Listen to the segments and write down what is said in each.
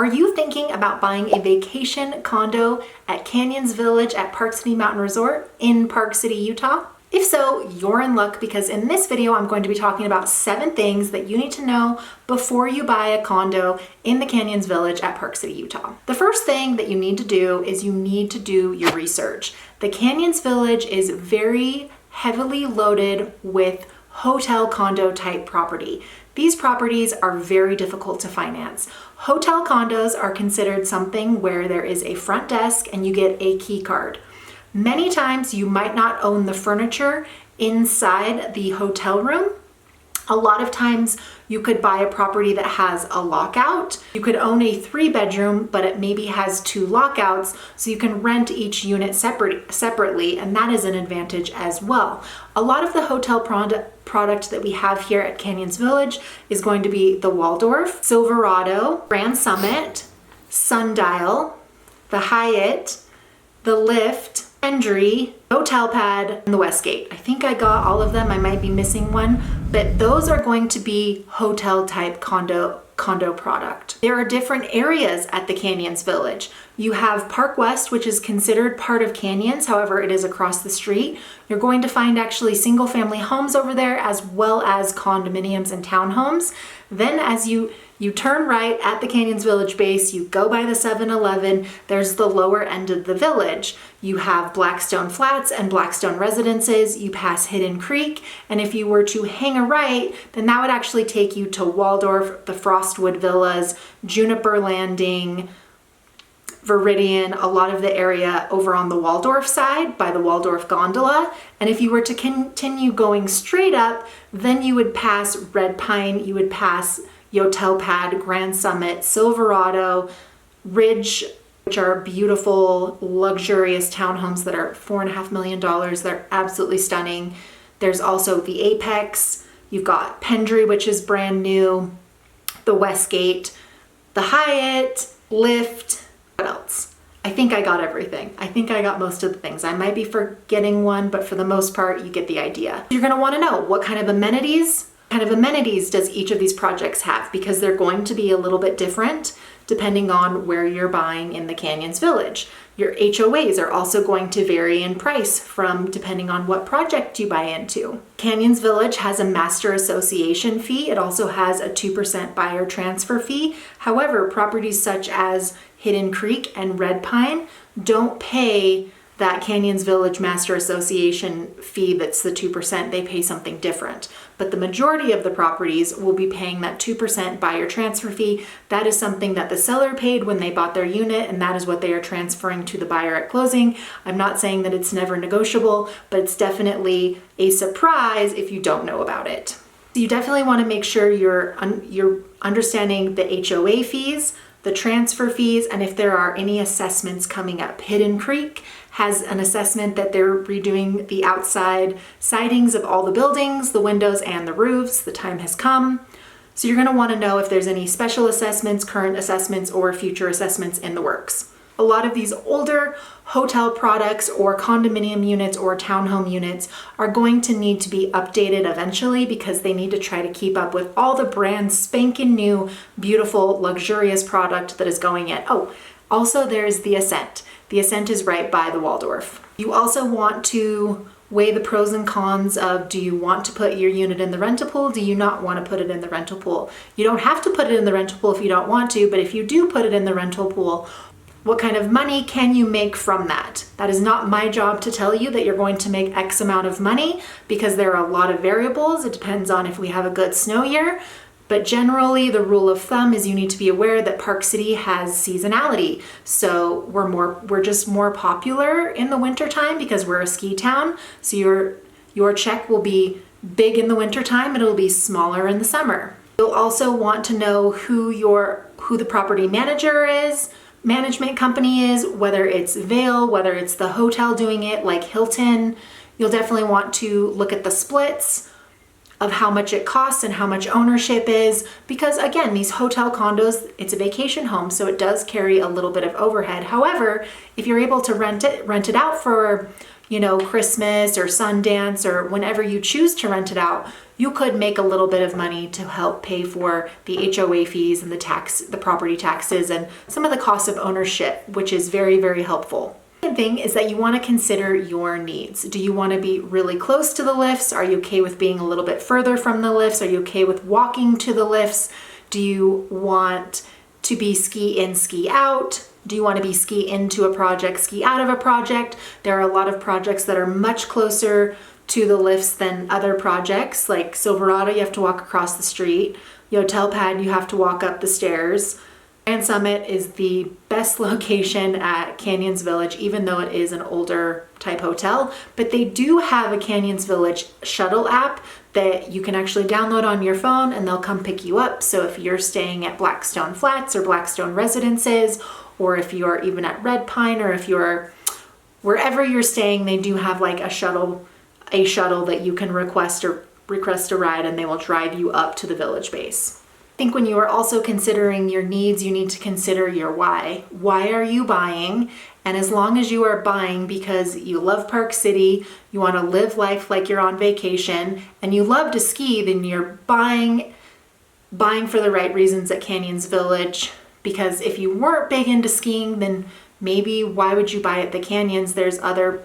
Are you thinking about buying a vacation condo at Canyons Village at Park City Mountain Resort in Park City, Utah? If so, you're in luck because in this video, I'm going to be talking about 7 things that you need to know before you buy a condo in the Canyons Village at Park City, Utah. The first thing that you need to do is you need to do your research. The Canyons Village is very heavily loaded with hotel condo type property. These properties are very difficult to finance. Hotel condos are considered something where there is a front desk and you get a key card. Many times you might not own the furniture inside the hotel room. A lot of times you could buy a property that has a lockout. You could own a 3-bedroom, but it maybe has 2 lockouts, so you can rent each unit separately, and that is an advantage as well. A lot of the hotel product that we have here at Canyons Village is going to be the Waldorf, Silverado, Grand Summit, Sundial, the Hyatt, the Lift, Hendry, Hotel Pad, and the Westgate. I think I got all of them. I might be missing one, but those are going to be hotel type condo product. There are different areas at the Canyons Village. You have Park West, which is considered part of Canyons, however, it is across the street. You're going to find actually single family homes over there as well as condominiums and townhomes. Then as you turn right at the Canyons Village base, you go by the 7-Eleven, there's the lower end of the village. You have Blackstone Flats and Blackstone Residences, you pass Hidden Creek, and if you were to hang a right, then that would actually take you to Waldorf, the Frostwood Villas, Juniper Landing, Viridian, a lot of the area over on the Waldorf side by the Waldorf Gondola. And if you were to continue going straight up, then you would pass Red Pine, you would pass Hotel Pad, Grand Summit, Silverado, Ridge, which are beautiful, luxurious townhomes that are $4.5 million. They're absolutely stunning. There's also the Apex. You've got Pendry, which is brand new, the Westgate, the Hyatt, Lift. What else? I think I got everything. I think I got most of the things. I might be forgetting one, but for the most part, you get the idea. You're gonna wanna know what kind of amenities does each of these projects have, because they're going to be a little bit different depending on where you're buying in the Canyons Village. Your HOAs are also going to vary in price depending on what project you buy into. Canyons Village has a master association fee. It also has a 2% buyer transfer fee. However, properties such as Hidden Creek and Red Pine don't pay that Canyons Village Master Association fee that's the 2%, they pay something different. But the majority of the properties will be paying that 2% buyer transfer fee. That is something that the seller paid when they bought their unit, and that is what they are transferring to the buyer at closing. I'm not saying that it's never negotiable, but it's definitely a surprise if you don't know about it. So you definitely want to make sure you're understanding the HOA fees, the transfer fees, and if there are any assessments coming up. Hidden Creek has an assessment that they're redoing the outside sidings of all the buildings, the windows, and the roofs. The time has come. So you're gonna wanna know if there's any special assessments, current assessments, or future assessments in the works. A lot of these older hotel products or condominium units or townhome units are going to need to be updated eventually because they need to try to keep up with all the brand spanking new, beautiful, luxurious product that is going in. Oh, also there's the Ascent. The Ascent is right by the Waldorf. You also want to weigh the pros and cons of, do you want to put your unit in the rental pool? Do you not want to put it in the rental pool? You don't have to put it in the rental pool if you don't want to, but if you do put it in the rental pool, what kind of money can you make from that? That is not my job to tell you that you're going to make X amount of money because there are a lot of variables. It depends on if we have a good snow year. But generally, the rule of thumb is you need to be aware that Park City has seasonality. So we're just more popular in the wintertime because we're a ski town. So your check will be big in the wintertime, and it'll be smaller in the summer. You'll also want to know who the property management company is, whether it's Vail, whether it's the hotel doing it like Hilton. You'll definitely want to look at the splits of how much it costs and how much ownership is, because again, these hotel condos, it's a vacation home, so it does carry a little bit of overhead. However, if you're able to rent it out for Christmas or Sundance or whenever you choose to rent it out, you could make a little bit of money to help pay for the HOA fees and the property taxes and some of the costs of ownership, which is very, very helpful. The second thing is that you want to consider your needs. Do you want to be really close to the lifts? Are you okay with being a little bit further from the lifts? Are you okay with walking to the lifts? Do you want to be ski in, ski out? Do you want to be ski into a project, ski out of a project? There are a lot of projects that are much closer to the lifts than other projects. Like Silverado, you have to walk across the street. Yotel Pad, you have to walk up the stairs. Grand Summit is the best location at Canyons Village, even though it is an older type hotel. But they do have a Canyons Village shuttle app that you can actually download on your phone and they'll come pick you up. So if you're staying at Blackstone Flats or Blackstone Residences, or if you're even at Red Pine, or if you're wherever you're staying, they do have like a shuttle that you can request a ride and they will drive you up to the village base. I think when you are also considering your needs, you need to consider your why. Why are you buying? And as long as you are buying because you love Park City, you want to live life like you're on vacation, and you love to ski, then you're buying for the right reasons at Canyons Village. Because if you weren't big into skiing, then maybe why would you buy at the Canyons? There's other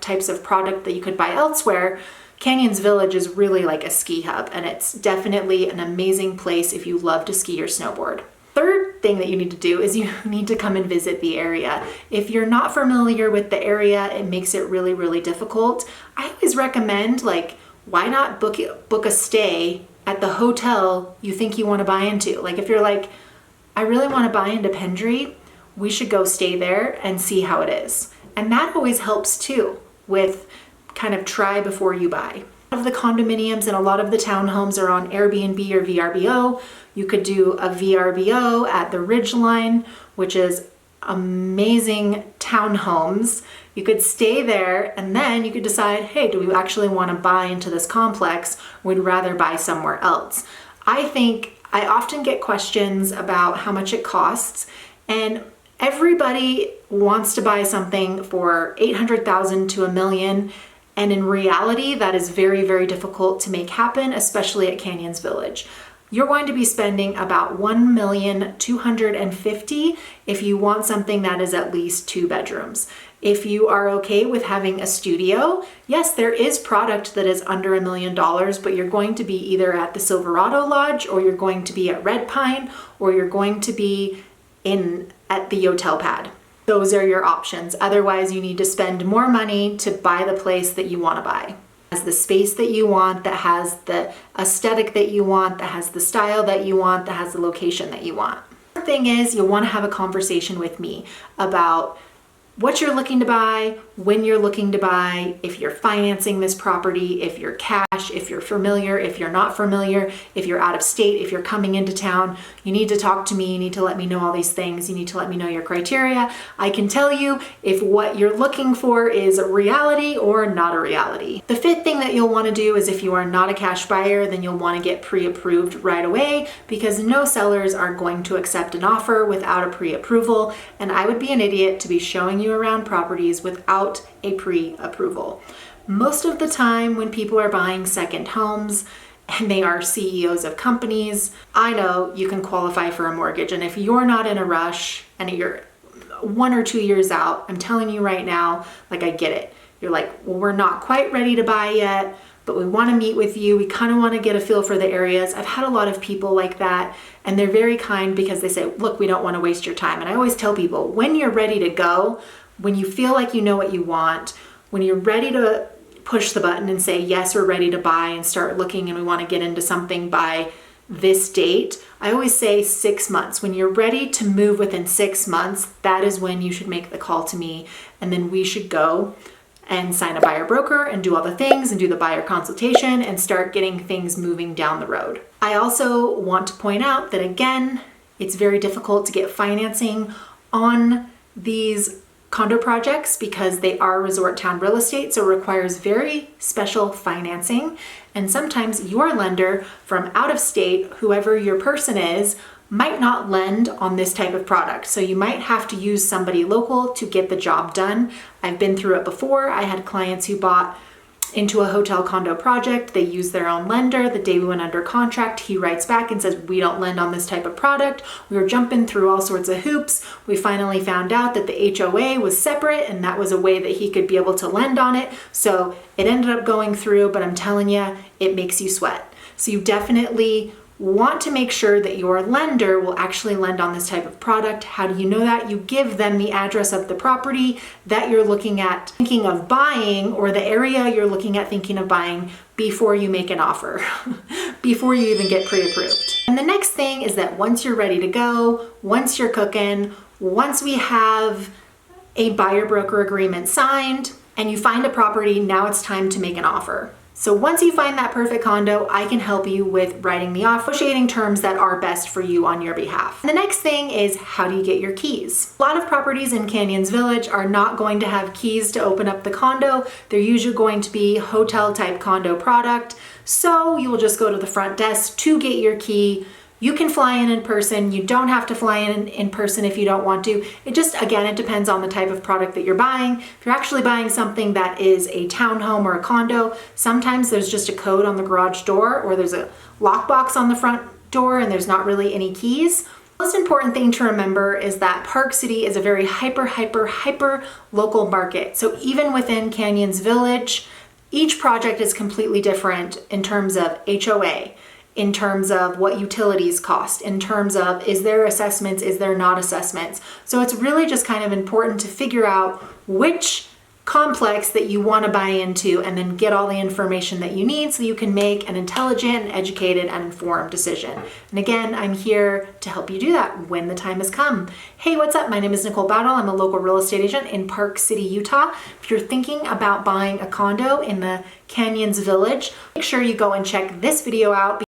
types of product that you could buy elsewhere. Canyons Village is really like a ski hub, and it's definitely an amazing place if you love to ski or snowboard. Third thing that you need to do is you need to come and visit the area. If you're not familiar with the area, it makes it really, really difficult. I always recommend, why not book a stay at the hotel you think you want to buy into? Like if you're like, I really want to buy into Pendry, we should go stay there and see how it is. And that always helps too with kind of try before you buy. A lot of the condominiums and a lot of the townhomes are on Airbnb or VRBO. You could do a VRBO at the Ridgeline, which is amazing townhomes. You could stay there and then you could decide, hey, do we actually want to buy into this complex? We'd rather buy somewhere else. I often get questions about how much it costs, and everybody wants to buy something for $800,000 to $1 million. And in reality, that is very, very difficult to make happen, especially at Canyons Village. You're going to be spending about $1,250,000 if you want something that is at least 2 bedrooms. If you are okay with having a studio, yes, there is product that is under $1 million, but you're going to be either at the Silverado Lodge, or you're going to be at Red Pine, or you're going to be at the Yotel Pad. Those are your options. Otherwise, you need to spend more money to buy the place that you want to buy. Has the space that you want, that has the aesthetic that you want, that has the style that you want, that has the location that you want. The thing is, you'll want to have a conversation with me about what you're looking to buy, when you're looking to buy, if you're financing this property, if you're cash, if you're familiar, if you're not familiar, if you're out of state, if you're coming into town. You need to talk to me. You need to let me know all these things. You need to let me know your criteria. I can tell you if what you're looking for is a reality or not a reality. The fifth thing that you'll want to do is if you are not a cash buyer, then you'll want to get pre-approved right away, because no sellers are going to accept an offer without a pre-approval. And I would be an idiot to be showing you around properties without a pre-approval. Most of the time when people are buying second homes and they are CEOs of companies, I know you can qualify for a mortgage. And if you're not in a rush and you're 1 or 2 years out, I'm telling you right now, I get it. You're like, well, we're not quite ready to buy yet, but we want to meet with you. We kind of want to get a feel for the areas. I've had a lot of people like that, and they're very kind because they say, look, we don't want to waste your time. And I always tell people, when you're ready to go, when you feel like you know what you want, when you're ready to push the button and say, yes, we're ready to buy and start looking and we want to get into something by this date, I always say 6 months. When you're ready to move within 6 months, that is when you should make the call to me, and then we should go and sign a buyer broker and do all the things and do the buyer consultation and start getting things moving down the road. I also want to point out that, again, it's very difficult to get financing on these condo projects because they are resort town real estate, so it requires very special financing. And sometimes your lender from out of state, whoever your person is, might not lend on this type of product. So you might have to use somebody local to get the job done. I've been through it before. I had clients who bought into a hotel condo project. They used their own lender. The day we went under contract, he writes back and says, we don't lend on this type of product. We were jumping through all sorts of hoops. We finally found out that the HOA was separate and that was a way that he could be able to lend on it. So it ended up going through, but I'm telling you, it makes you sweat. So you definitely want to make sure that your lender will actually lend on this type of product. How do you know that? You give them the address of the property that you're looking at thinking of buying, or the area you're looking at thinking of buying, before you make an offer, before you even get pre-approved. And the next thing is that once you're ready to go, once you're cooking, once we have a buyer broker agreement signed and you find a property, now it's time to make an offer. So once you find that perfect condo, I can help you with writing the offer, negotiating terms that are best for you on your behalf. And the next thing is, how do you get your keys? A lot of properties in Canyons Village are not going to have keys to open up the condo. They're usually going to be hotel type condo product. So you will just go to the front desk to get your key. You can fly in person. You don't have to fly in person if you don't want to. It just, again, it depends on the type of product that you're buying. If you're actually buying something that is a townhome or a condo, sometimes there's just a code on the garage door, or there's a lockbox on the front door and there's not really any keys. The most important thing to remember is that Park City is a very hyper local market. So even within Canyons Village, each project is completely different in terms of HOA, in terms of what utilities cost, in terms of is there assessments, is there not assessments. So it's really just kind of important to figure out which complex that you want to buy into and then get all the information that you need so you can make an intelligent, educated, and informed decision. And again, I'm here to help you do that when the time has come. Hey, what's up? My name is Nicole Bowdle. I'm a local real estate agent in Park City, Utah. If you're thinking about buying a condo in the Canyons Village, make sure you go and check this video out,